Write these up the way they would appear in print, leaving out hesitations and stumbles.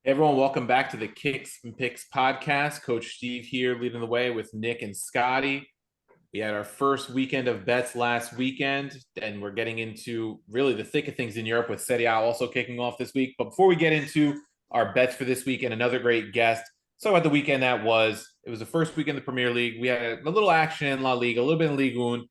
Hey everyone, welcome back to the Kicks and Picks podcast. Coach Steve here leading the way with Nick and Scotty. We had our first weekend of bets last weekend, and we're getting into really the thick of things in Europe with Serie A also kicking off this week. But before we get into our bets for this week and another great guest, so about the weekend that was. It was the first weekend of the Premier League. We had a little action in La Liga, a little bit in Ligue 1.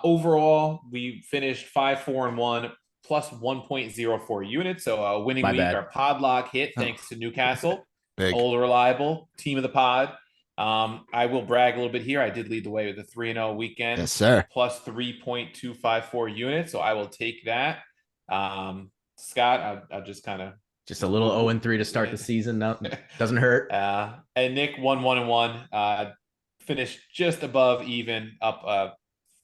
Overall, we finished 5-4-1 plus 1.04 units. So a winning My week. bad. Our pod lock hit Oh, thanks to Newcastle. big. Old reliable team of the pod. I will brag a little bit here. I did lead the way with a 3-0 weekend. Yes, sir. Plus 3.254 units. So I will take that. Scott, I'll just kind of Just a little 0-3 to start the season. No, doesn't hurt. And Nick 1-1-1. Finished just above even, up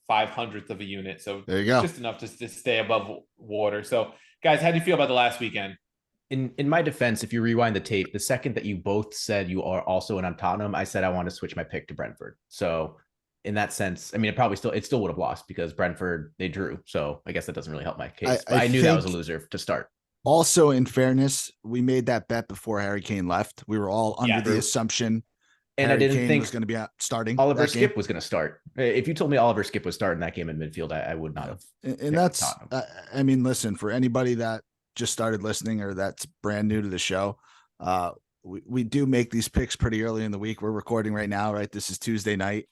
500th of a unit. So there you go. Just enough to stay above water. So guys, how do you feel about the last weekend? In my defense, if you rewind the tape, the second that you both said you are also in on Tottenham, I said I want to switch my pick to Brentford. So in that sense, I mean, it still would have lost because Brentford, they drew. So I guess that doesn't really help my case. But I knew that was a loser to start. Also, in fairness, we made that bet before Harry Kane left. We were all under the assumption and Harry I didn't Kane think was going to be starting. Oliver Skip was going to start. If you told me Oliver Skip was starting that game in midfield, I would not have. And that's, I mean, listen, for anybody that just started listening or that's brand new to the show, we do make these picks pretty early in the week. We're recording right now, right? This is Tuesday night.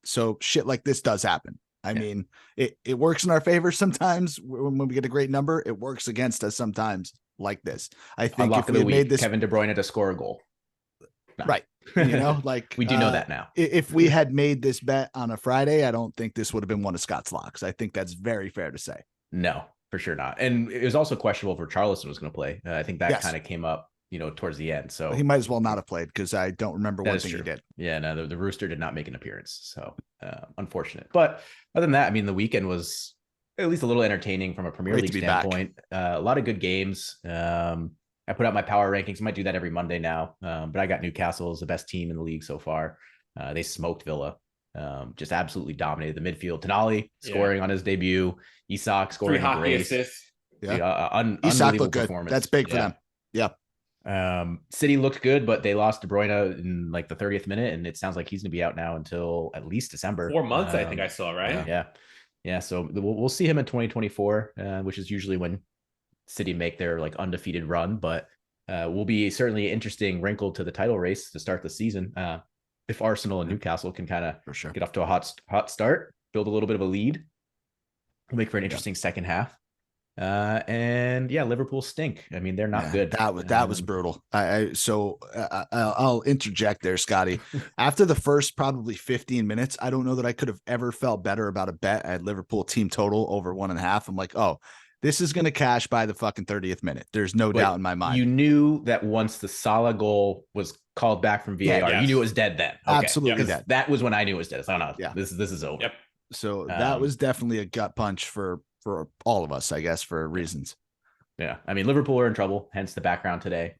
So shit like this does happen. I mean, it works in our favor sometimes when we get a great number. It works against us sometimes like this. I think if we made this, Kevin De Bruyne to score a goal. No. Right. You know, like we do know that now. If we had made this bet on a Friday, I don't think this would have been one of Scott's locks. I think that's very fair to say. No, for sure not. And it was also questionable for Charleston was going to play. I think that kind of came up, towards the end. So he might as well not have played because I don't remember one thing he did. Yeah, no, the Rooster did not make an appearance. So unfortunate. But other than that, I mean, the weekend was at least a little entertaining from a Premier League standpoint. A lot of good games. I put out my power rankings. I might do that every Monday now. But I got Newcastle as the best team in the league so far. They smoked Villa. Just absolutely dominated the midfield. Tonali scoring on his debut. Isak scoring 3 hockey assists. Isak looked good. That's big for them. Yeah. City looked good, but they lost De Bruyne in like the 30th minute, and it sounds like he's going to be out now until at least December. 4 months, I think I saw, right? Yeah. So we'll see him in 2024, which is usually when City make their like undefeated run, but will be certainly an interesting wrinkle to the title race to start the season. If Arsenal and Newcastle can kind of get off to a hot start, build a little bit of a lead, make for an interesting second half. And Liverpool stink. I mean, they're not good. That was brutal. I'll interject there, Scotty. After the first probably 15 minutes, I don't know that I could have ever felt better about a bet at Liverpool team total over 1.5. I'm like, oh, this is going to cash by the fucking 30th minute. There's no doubt in my mind. You knew that once the Salah goal was called back from VAR, you knew it was dead then. Okay. Absolutely dead. That was when I knew it was dead. It's like, oh, no, this is over. Yep. So that was definitely a gut punch for all of us, I guess, for reasons. Yeah. I mean, Liverpool are in trouble, hence the background today.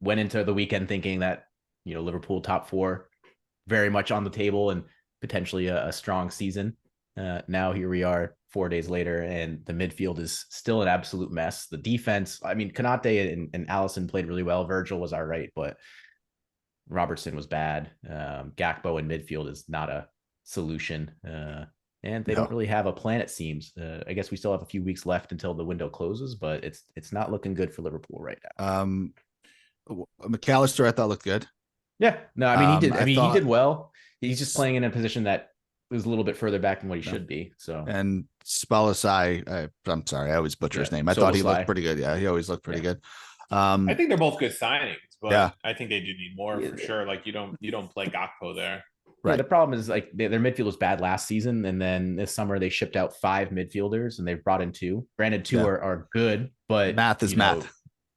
Went into the weekend thinking that, Liverpool top 4 very much on the table and potentially a strong season. Now here we are 4 days later, and the midfield is still an absolute mess. The defense, I mean, Konate and Allison played really well. Virgil was all right, but Robertson was bad. Gakpo in midfield is not a solution. And they don't really have a plan, it seems. I guess we still have a few weeks left until the window closes, but it's not looking good for Liverpool right now. McAllister, I thought looked good. Yeah, no, I mean he did. He did well. He's just playing in a position that was a little bit further back than what he should be. So and Spalletti, I'm sorry, I always butcher his name. I thought he looked pretty good. Yeah, he always looked pretty good. I think they're both good signings, but I think they do need more for sure. Like you don't play Gakpo there. Right. Yeah, the problem is like their midfield was bad last season, and then this summer they shipped out 5 midfielders, and they've brought in 2. Granted, 2 are good, but math is math.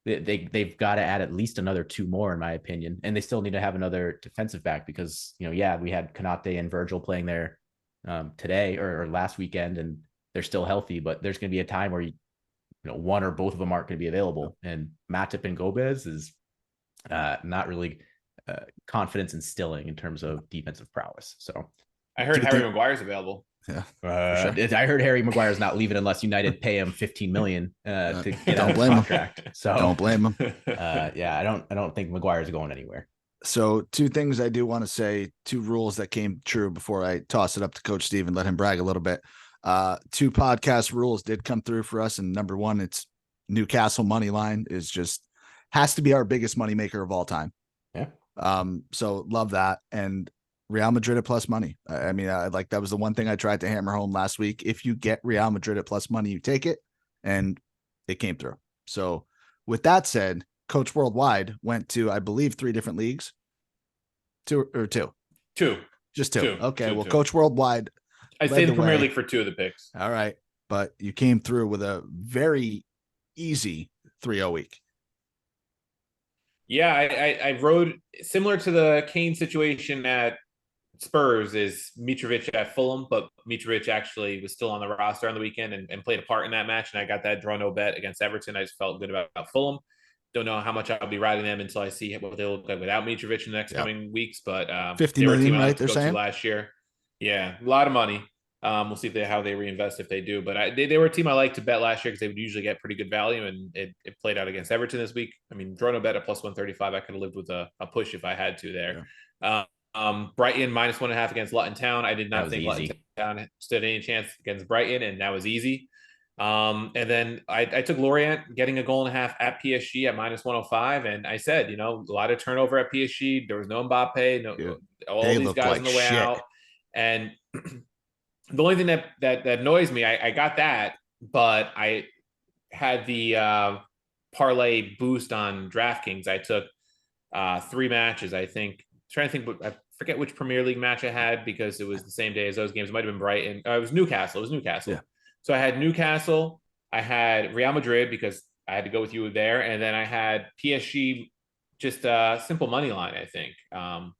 They've got to add at least another 2 more, in my opinion, and they still need to have another defensive back because we had Konate and Virgil playing there today or last weekend, and they're still healthy, but there's going to be a time where one or both of them aren't going to be available, and Matip and Gomez is not really confidence instilling in terms of defensive prowess. So I heard Harry Maguire's available. Yeah, I heard Harry Maguire's not leaving unless United pay him 15 million to get out of the contract. So don't blame him. Yeah, I don't think Maguire's going anywhere. So 2 things I do want to say, 2 rules that came true before I toss it up to Coach Steve and let him brag a little bit. 2 podcast rules did come through for us. And number 1, it's Newcastle money line is just has to be our biggest moneymaker of all time. Yeah. So love that. And Real Madrid at plus money. I mean, like that was the one thing I tried to hammer home last week. If you get Real Madrid at plus money, you take it, and it came through. So with that said, Coach Worldwide went to, I believe, 3 different leagues. 2 or 2? 2. Just 2. Okay. Well, 2. Coach Worldwide. I stayed in the Premier League for 2 of the picks. All right. But you came through with a very easy 3-0 week. Yeah, I rode similar to the Kane situation at Spurs is Mitrovic at Fulham, but Mitrovic actually was still on the roster on the weekend and played a part in that match. And I got that draw no bet against Everton. I just felt good about Fulham. Don't know how much I'll be riding them until I see what they look like without Mitrovic in the next coming weeks. But 50 million, right? They're saying last year. Yeah, a lot of money. We'll see how they reinvest if they do. But they were a team I liked to bet last year because they would usually get pretty good value, and it played out against Everton this week. I mean, draw no bet at plus 135. I could have lived with a push if I had to there. Yeah. Brighton minus 1.5 against Luton Town. I did not think Luton Town stood any chance against Brighton, and that was easy. And then I took Lorient getting a goal and a half at PSG at minus 105. And I said, a lot of turnover at PSG. There was no Mbappe, all these guys on the way out. And the only thing that annoys me, I got that, but I had the parlay boost on DraftKings. I took 3 matches, I think. Trying to think, I forget which Premier League match I had because it was the same day as those games. It might have been Brighton. It was Newcastle. Yeah. So I had Newcastle. I had Real Madrid because I had to go with you there, and then I had PSG. Just simple money line, I think.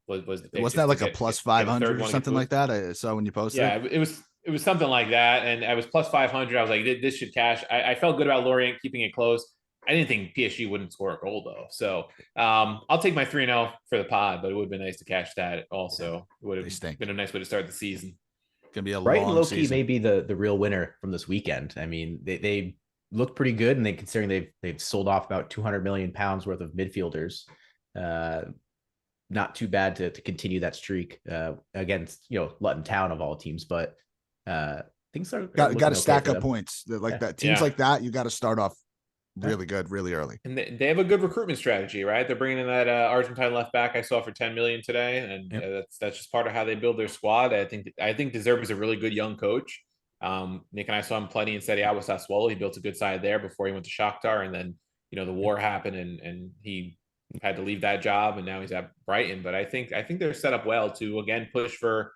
Was the pick. Wasn't that like a plus 500 or something like that? I saw when you posted. Yeah, it was something like that, and I was plus 500. I was like, this should cash. I felt good about Lorient keeping it close. I didn't think PSG wouldn't score a goal though. So I'll take my 3-0 for the pod, but it would have been nice to cash that also. It would have been a nice way to start the season. Gonna be a Brighton long low-key season. may be the real winner from this weekend. I mean, they look pretty good, and considering they've sold off about 200 million pounds worth of midfielders. Not too bad to continue that streak against Luton Town of all teams, but things are got to stack up points like that. Teams like that, you got to start off really good, really early. And they have a good recruitment strategy, right? They're bringing in that Argentine left back I saw for 10 million today, and that's just part of how they build their squad. I think De Zerbi is a really good young coach. Nick and I saw him plenty in Serie A with Sassuolo. He built a good side there before he went to Shakhtar, and then the war happened and he had to leave that job, and now he's at Brighton. But I think they're set up well to again push for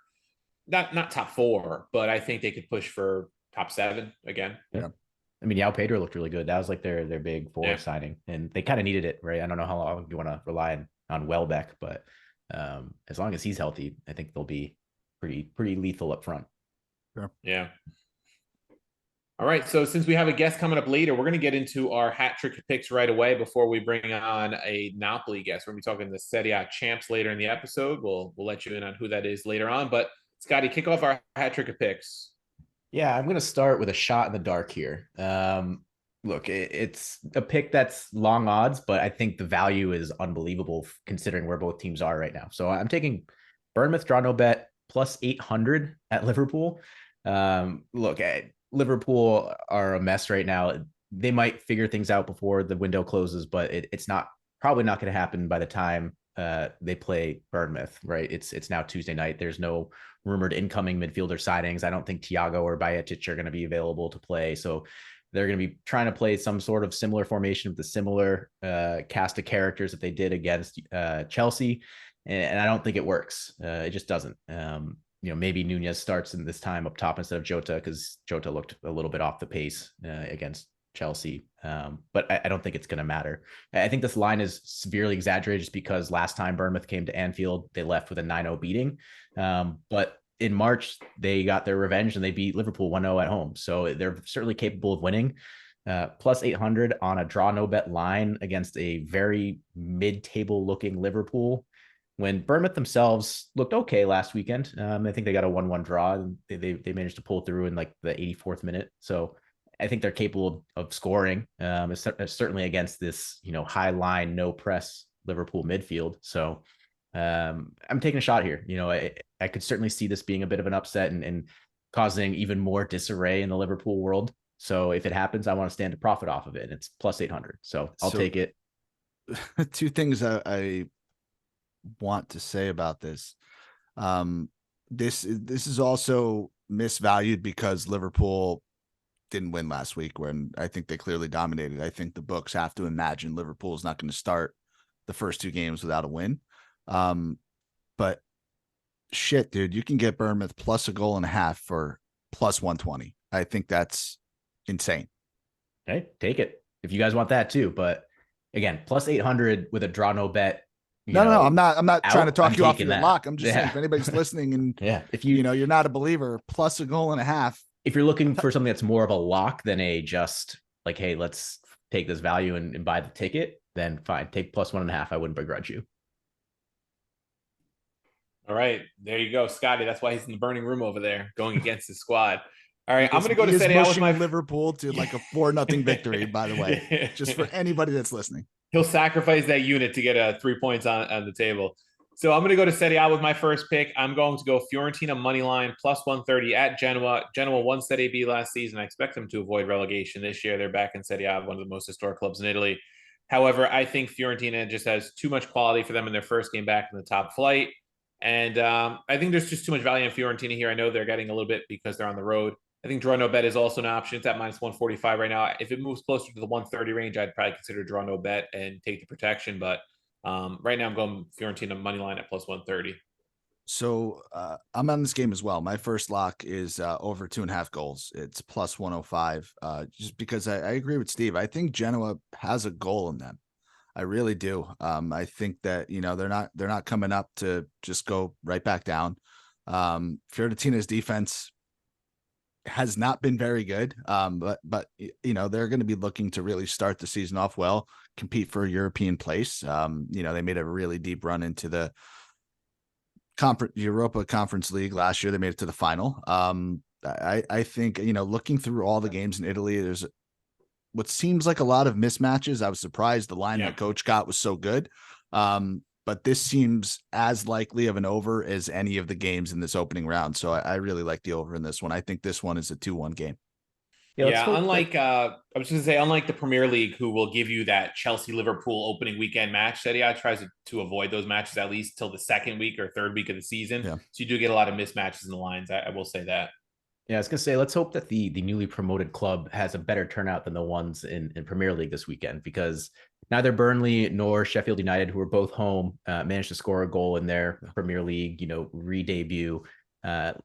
not top 4, but I think they could push for top 7 again. Yeah. I mean, João Pedro looked really good. That was like their big forward signing, and they kind of needed it, right? I don't know how long you want to rely on Welbeck, but as long as he's healthy, I think they'll be pretty lethal up front. Sure. Yeah. All right, so since we have a guest coming up later, we're going to get into our hat trick picks right away before we bring on a Napoli guest. We're going to be talking the Serie A champs later in the episode. We'll let you in on who that is later on. But Scotty, kick off our hat trick of picks. Yeah, I'm going to start with a shot in the dark here. Look, it's a pick that's long odds, but I think the value is unbelievable considering where both teams are right now. So I'm taking Bournemouth draw no bet plus 800 at Liverpool. Look, Liverpool are a mess right now. They might figure things out before the window closes, but it's probably not going to happen by the time they play Bournemouth, right? It's now Tuesday night. There's no rumored incoming midfielder signings. I don't think Thiago or Bayetic are going to be available to play. So they're going to be trying to play some sort of similar formation with the similar cast of characters that they did against Chelsea. And I don't think it works. It just doesn't. Maybe Nunez starts in this time up top instead of Jota because Jota looked a little bit off the pace against Chelsea. But I don't think it's going to matter. I think this line is severely exaggerated just because last time Bournemouth came to Anfield, they left with a 9-0 beating. But in March, they got their revenge and they beat Liverpool 1-0 at home. So they're certainly capable of winning. Plus 800 on a draw no bet line against a very mid-table looking Liverpool. when Bournemouth themselves looked okay last weekend. I think they got a 1-1 draw, and they managed to pull through in like the 84th minute. So I think they're capable of scoring, certainly against this, high line, no press Liverpool midfield. So I'm taking a shot here. I could certainly see this being a bit of an upset and causing even more disarray in the Liverpool world. So if it happens, I want to stand to profit off of it. And it's plus 800. So I'll take it. Two things I want to say about this. This is also misvalued because Liverpool didn't win last week, when I think they clearly dominated. I think the books have to imagine Liverpool is not going to start the first two games without a win. But shit, dude, you can get Bournemouth plus a goal and a half for plus 120. I think that's insane. Okay, take it if you guys want that too. But again, plus 800 with a draw no bet. No, I'm not trying to talk you off your lock. I'm just saying, if anybody's listening and if you're not a believer, plus a goal and a half. If you're looking for something that's more of a lock than a just like, hey, let's take this value and buy the ticket, then fine, take plus 1.5. I wouldn't begrudge you. All right, there you go, Scotty. That's why he's in the burning room over there, going against his squad. All right, I'm going to go to Serie A with my Liverpool to like a 4-0 victory. By the way, just for anybody that's listening, he'll sacrifice that unit to get 3 points on the table. So I'm going to go to Serie A with my first pick. I'm going to go Fiorentina money line plus 130 at Genoa. Genoa won Serie B last season. I expect them to avoid relegation this year. They're back in Serie A, one of the most historic clubs in Italy. However, I think Fiorentina just has too much quality for them in their first game back in the top flight. And I think there's just too much value in Fiorentina here. I know they're getting a little bit because they're on the road. I think draw no bet is also an option. It's at minus 145 right now. If it moves closer to the 130 range, I'd probably consider draw no bet and take the protection. But right now I'm going Fiorentina money line at plus 130. So I'm on this game as well. My first lock is over 2.5 goals. It's plus 105. Just because I agree with Steve. I think Genoa has a goal in them. I really do. I think that, they're not coming up to just go right back down. Fiorentina's defense has not been very good. But they're going to be looking to really start the season off well, compete for a European place. They made a really deep run into the Europa Conference League last year. They made it to the final. I think, looking through all the games in Italy, there's what seems like a lot of mismatches. I was surprised the line that coach got was so good. But this seems as likely of an over as any of the games in this opening round. So I really like the over in this one. I think this one is a 2-1 game. Unlike I was going to say, unlike the Premier League, who will give you that Chelsea-Liverpool opening weekend match, Serie A tries to avoid those matches at least till the second week or third week of the season. Yeah. So you do get a lot of mismatches in the lines. I will say that. Yeah, I was going to say, let's hope that the newly promoted club has a better turnout than the ones in Premier League this weekend, because neither Burnley nor Sheffield United, who are both home, managed to score a goal in their Premier League, re-debut.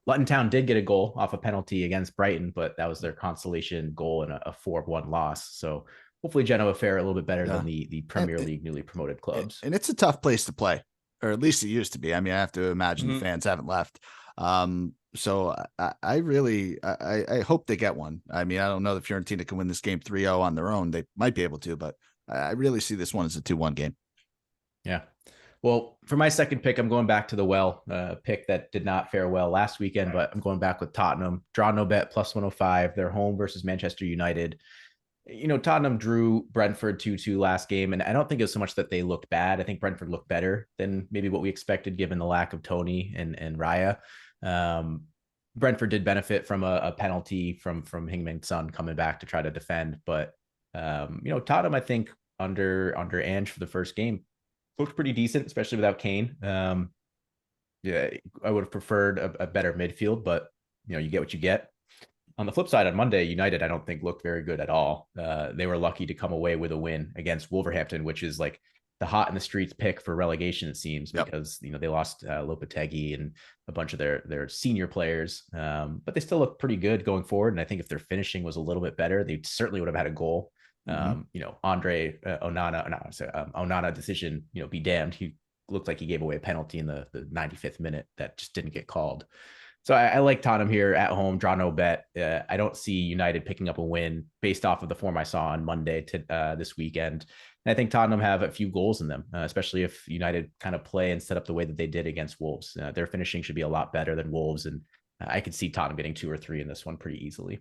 Luton Town did get a goal off a penalty against Brighton, but that was their consolation goal in a 4-1 loss. So hopefully Genoa fare a little bit better than the Premier League newly promoted clubs. And it's a tough place to play, or at least it used to be. I mean, I have to imagine the fans haven't left. So I really hope they get one. I mean, I don't know if Fiorentina can win this game 3-0 on their own. They might be able to, but I really see this one as a 2-1 game. Yeah. Well, for my second pick, I'm going back to the pick that did not fare well last weekend, but I'm going back with Tottenham. Draw no bet plus 105. They're home versus Manchester United. Tottenham drew Brentford 2-2 last game, and I don't think it was so much that they looked bad. I think Brentford looked better than maybe what we expected given the lack of Tony and Raya. Brentford did benefit from a penalty from Heung-min Son coming back to try to defend, but Tottenham, I think under Ange for the first game looked pretty decent, especially without Kane. I would have preferred a better midfield, but you get what you get. On the flip side, on Monday, United, I don't think looked very good at all. They were lucky to come away with a win against Wolverhampton, which is like the hot in the streets pick for relegation, it seems, because they lost Lopetegui and a bunch of their senior players, but they still look pretty good going forward. And I think if their finishing was a little bit better, they certainly would have had a goal. Andre Onana decision, be damned. He looked like he gave away a penalty in the 95th minute that just didn't get called. So I like Tottenham here at home, draw no bet. I don't see United picking up a win based off of the form I saw on Monday to this weekend. And I think Tottenham have a few goals in them, especially if United kind of play and set up the way that they did against Wolves. Their finishing should be a lot better than Wolves, and I could see Tottenham getting 2 or 3 in this one pretty easily.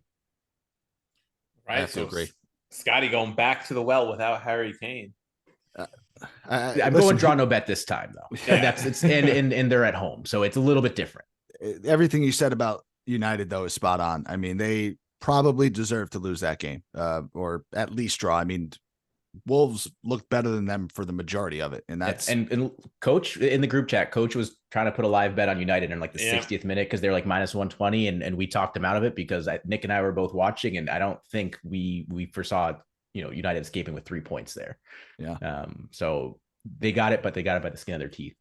Right. So agree. Scotty going back to the well without Harry Kane. I'm going draw no bet this time though. Yeah. And they're at home, so it's a little bit different. Everything you said about United though is spot on. I mean, they probably deserve to lose that game, or at least draw. I mean, Wolves looked better than them for the majority of it, and that's and Coach in the group chat. Coach was trying to put a live bet on United in like the 60th minute because they're like minus 120, and we talked them out of it because Nick and I were both watching, and I don't think we foresaw United escaping with 3 points there. Yeah. So they got it, but they got it by the skin of their teeth.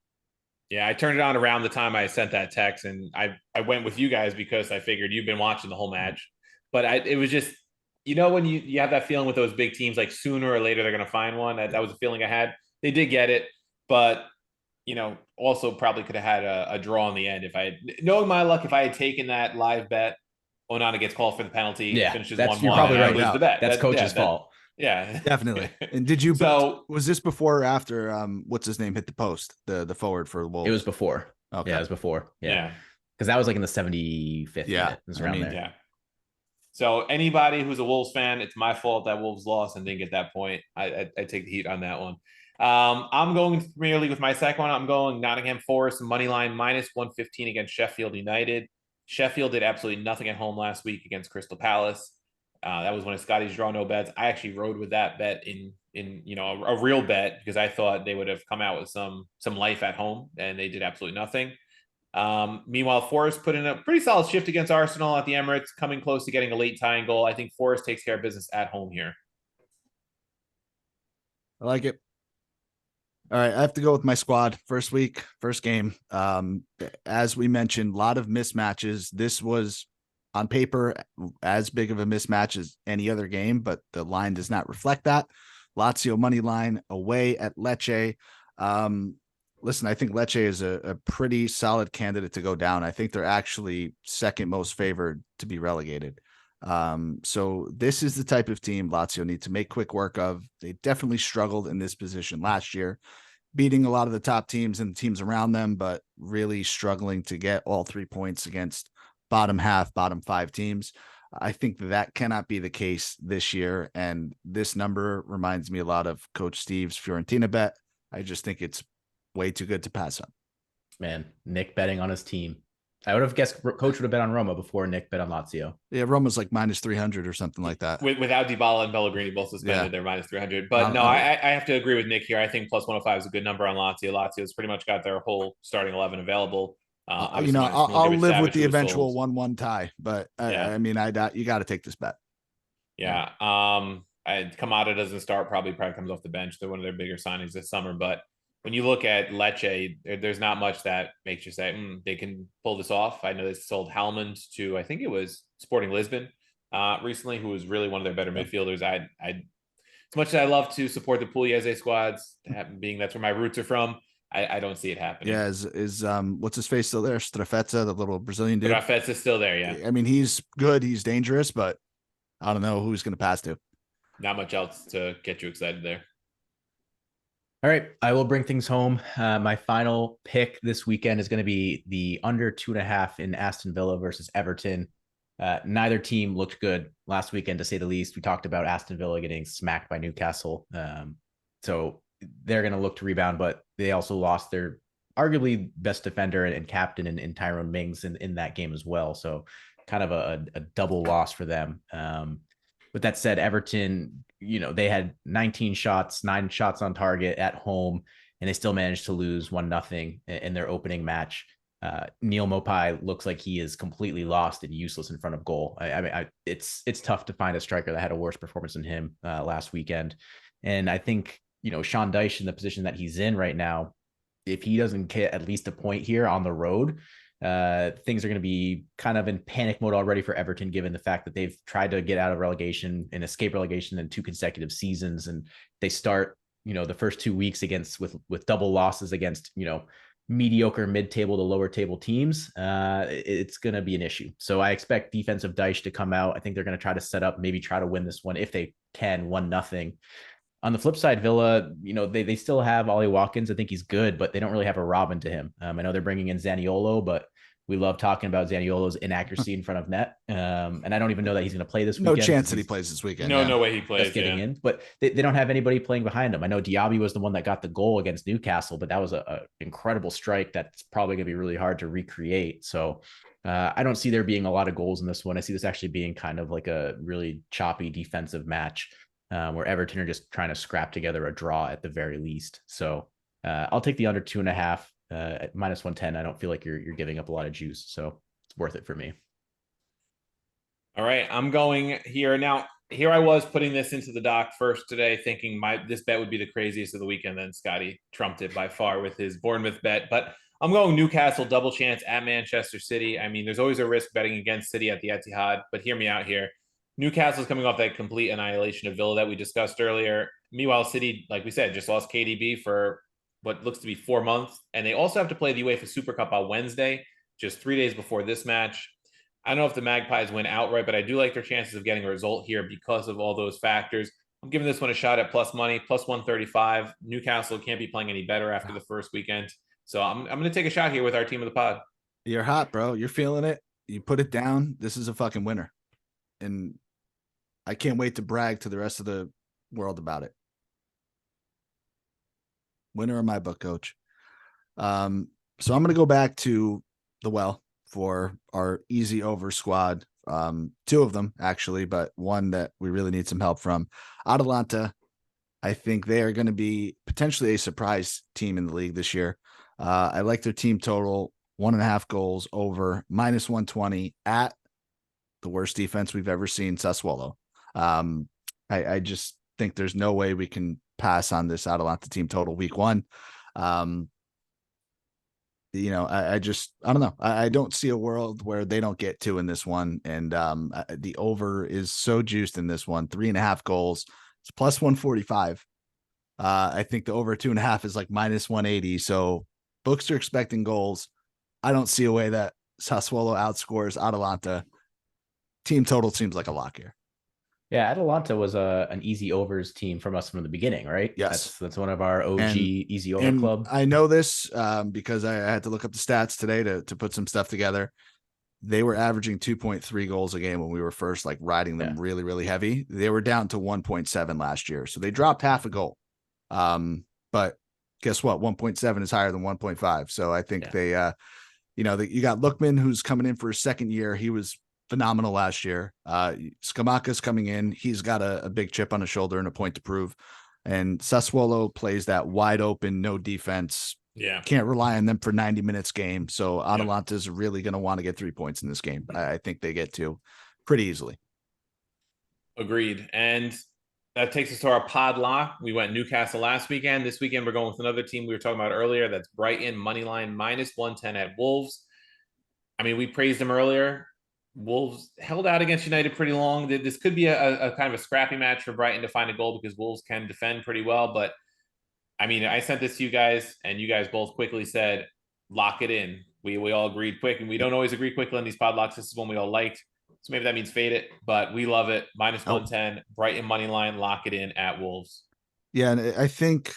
Yeah, I turned it on around the time I sent that text, and I went with you guys because I figured you've been watching the whole match. But it was just, when you have that feeling with those big teams, like sooner or later they're going to find one. That was a feeling I had. They did get it, but also probably could have had a draw in the end if I had, knowing my luck, if I had taken that live bet, Onana gets called for the penalty, finishes 1-1. You're probably right. Lose the bet. That's Coach's fault. Yeah, definitely. And did you? So was this before or after? What's his name hit the post? The forward for Wolves. It was before. Okay, yeah, it was before. Yeah, because that was like in the 75th. Yeah, minute. It was around there. Yeah. So anybody who's a Wolves fan, it's my fault that Wolves lost and didn't get that point. I take the heat on that one. I'm going to Premier League with my second one. I'm going Nottingham Forest money line minus 115 against Sheffield United. Sheffield did absolutely nothing at home last week against Crystal Palace. That was one of Scotty's draw no bets. I actually rode with that bet in a real bet because I thought they would have come out with some life at home, and they did absolutely nothing. Meanwhile, Forest put in a pretty solid shift against Arsenal at the Emirates, coming close to getting a late tying goal. I think Forest takes care of business at home here. I like it. All right, I have to go with my squad. First week, first game. As we mentioned, a lot of mismatches. This was on paper as big of a mismatch as any other game, but the line does not reflect that. Lazio money line away at Lecce. Listen, I think Lecce is a pretty solid candidate to go down. I think they're actually second most favored to be relegated. So this is the type of team Lazio need to make quick work of. They definitely struggled in this position last year, beating a lot of the top teams and the teams around them, but really struggling to get all 3 points against bottom 5 teams. I think that cannot be the case this year. And this number reminds me a lot of Coach Steve's Fiorentina bet. I just think it's way too good to pass up. Man, Nick betting on his team. I would have guessed Coach would have bet on Roma before Nick bet on Lazio. Yeah, Roma's like minus 300 or something like that. Without Dybala and Pellegrini both suspended, they're minus 300. But I have to agree with Nick here. I think plus 105 is a good number on Lazio. Lazio's pretty much got their whole starting 11 available. I'll live with the eventual 1-1 tie, but I mean, you got to take this bet. Yeah. Kamada doesn't start, probably comes off the bench. They're one of their bigger signings this summer, but when you look at Lecce, there's not much that makes you say they can pull this off. I know they sold Hellman to, I think it was Sporting Lisbon recently, who was really one of their better midfielders. I as much as I love to support the Pugliese squads, being that's where my roots are from, I don't see it happening. Yeah, is what's his face still there? Strafezza, the little Brazilian dude. Strafezza's still there, yeah. I mean, he's good, he's dangerous, but I don't know who he's going to pass to. Not much else to get you excited there. All right, I will bring things home. My final pick this weekend is going to be the under 2.5 in Aston Villa versus Everton. Neither team looked good last weekend, to say the least. We talked about Aston Villa getting smacked by Newcastle. So they're going to look to rebound, but they also lost their arguably best defender and captain in Tyrone Mings in that game as well. So kind of a double loss for them. With that said, Everton, they had 19 shots, 9 shots on target at home, and they still managed to lose 1-0 in their opening match. Neil Mopai looks like he is completely lost and useless in front of goal. I mean, it's tough to find a striker that had a worse performance than him last weekend. And I think, Sean Dyche in the position that he's in right now, if he doesn't get at least a point here on the road, things are going to be kind of in panic mode already for Everton, given the fact that they've tried to get out of relegation and escape relegation in 2 consecutive seasons. And they start, the first 2 weeks with double losses against, mediocre mid-table to lower table teams, it's going to be an issue. So I expect defensive Dyche to come out. I think they're going to try to set up, maybe try to win this one if they can, 1-0. On the flip side, Villa, they still have Ollie Watkins. I think he's good, but they don't really have a Robin to him. I know they're bringing in Zaniolo, but we love talking about Zaniolo's inaccuracy in front of net. And I don't even know that he's going to play this weekend. No chance that he plays this weekend. No way he plays. Just getting in, but they don't have anybody playing behind him. I know Diaby was the one that got the goal against Newcastle, but that was a incredible strike that's probably going to be really hard to recreate. So I don't see there being a lot of goals in this one. I see this actually being kind of like a really choppy defensive match where Everton are just trying to scrap together a draw at the very least. So I'll take the under 2.5 at -110. I don't feel like you're giving up a lot of juice, so it's worth it for me. All right, I'm going here now. Here I was putting this into the doc first today, thinking this bet would be the craziest of the weekend. Then Scotty trumped it by far with his Bournemouth bet, but I'm going Newcastle double chance at Manchester City. I mean, there's always a risk betting against City at the Etihad, but hear me out here. Newcastle's coming off that complete annihilation of Villa that we discussed earlier. Meanwhile, City, like we said, just lost KDB for what looks to be 4 months. And they also have to play the UEFA Super Cup on Wednesday, just 3 days before this match. I don't know if the Magpies win outright, but I do like their chances of getting a result here because of all those factors. I'm giving this one a shot at plus money, plus 135. Newcastle can't be playing any better after the first weekend. So I'm going to take a shot here with our team of the pod. You're hot, bro. You're feeling it. You put it down. This is a fucking winner. And I can't wait to brag to the rest of the world about it. Winner of my book, coach. So I'm going to go back to the well for our easy over squad. 2 of them actually, but one that we really need some help from. Atalanta, I think they are going to be potentially a surprise team in the league this year. I like their team total, 1.5 goals over, -120 at the worst defense we've ever seen, Sassuolo. I just think there's no way we can pass on this Atalanta team total week 1. I don't know. I don't see a world where they don't get 2 in this one. And the over is so juiced in this one, 3.5 goals. It's plus 145. I think the over 2.5 is like -180. So books are expecting goals. I don't see a way that Sassuolo outscores Atalanta. Team total seems like a lock here. Yeah, Atalanta was an easy overs team from us from the beginning, right? Yes. That's one of our OG easy over club. I know this because I had to look up the stats today to put some stuff together. They were averaging 2.3 goals a game when we were first like riding them really, really heavy. They were down to 1.7 last year. So they dropped half a goal. But guess what? 1.7 is higher than 1.5. So I think they, you got Lookman, who's coming in for his second year. He was phenomenal last year. Skamaka's coming in. He's got a big chip on his shoulder and a point to prove. And Sassuolo plays that wide open, no defense. Yeah. Can't rely on them for 90 minutes game. So Atalanta's really going to want to get 3 points in this game. I think they get 2 pretty easily. Agreed. And that takes us to our pod lock. We went Newcastle last weekend. This weekend, we're going with another team we were talking about earlier. That's Brighton, moneyline -110 at Wolves. I mean, we praised them earlier. Wolves held out against United pretty long. This could be a kind of a scrappy match for Brighton to find a goal because Wolves can defend pretty well. But, I mean, I sent this to you guys, and you guys both quickly said, lock it in. We all agreed quick, and we don't always agree quickly on these pod locks. This is one we all liked. So maybe that means fade it, but we love it. -110, Brighton money line, lock it in at Wolves. Yeah, and I think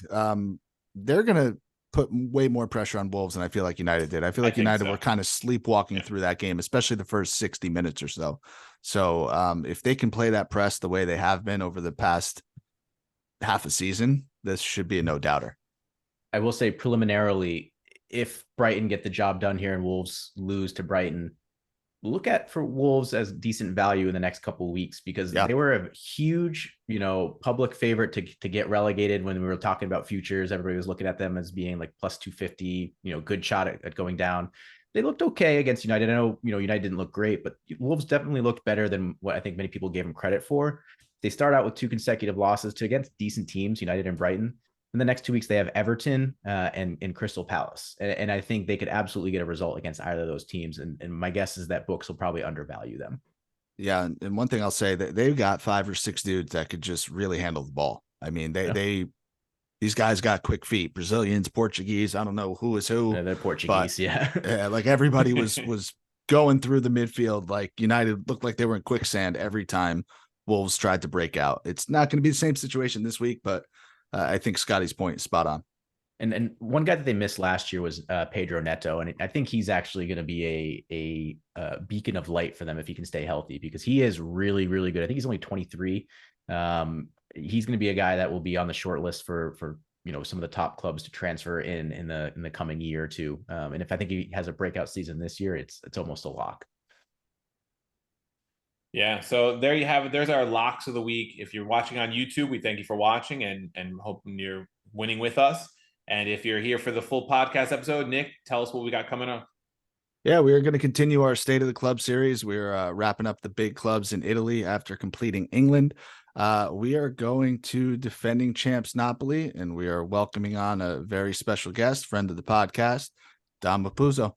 they're going to put way more pressure on Wolves than I feel like United did. I feel like United were kind of sleepwalking through that game, especially the first 60 minutes or so. So if they can play that press the way they have been over the past half a season, this should be a no doubter. I will say preliminarily, if Brighton get the job done here and Wolves lose to Brighton, look at for Wolves as decent value in the next couple of weeks because they were a huge, public favorite to get relegated when we were talking about futures. Everybody was looking at them as being like plus 250, good shot at going down. They looked okay against United. I know, United didn't look great, but Wolves definitely looked better than what I think many people gave them credit for. They start out with 2 consecutive losses to against decent teams, United and Brighton. In the next 2 weeks, they have Everton and Crystal Palace. And I think they could absolutely get a result against either of those teams. And my guess is that books will probably undervalue them. Yeah. And one thing I'll say that they've got 5 or 6 dudes that could just really handle the ball. I mean, they these guys got quick feet. Brazilians, Portuguese. I don't know who is who. They're Portuguese, yeah. Like everybody was going through the midfield. Like United looked like they were in quicksand every time Wolves tried to break out. It's not going to be the same situation this week, but I think Scotty's point is spot on. And one guy that they missed last year was Pedro Neto, and I think he's actually going to be a beacon of light for them if he can stay healthy, because he is really, really good. I think he's only 23. He's going to be a guy that will be on the short list for some of the top clubs to transfer in the coming year or two. And if I think he has a breakout season this year, it's almost a lock. Yeah, so there you have it. There's our locks of the week. If you're watching on YouTube, we thank you for watching and hoping you're winning with us. And if you're here for the full podcast episode, Nick, tell us what we got coming up. Yeah, we are going to continue our State of the Club series. We're wrapping up the big clubs in Italy after completing England. We are going to defending champs Napoli, and we are welcoming on a very special guest, friend of the podcast, Don Mapuzzo.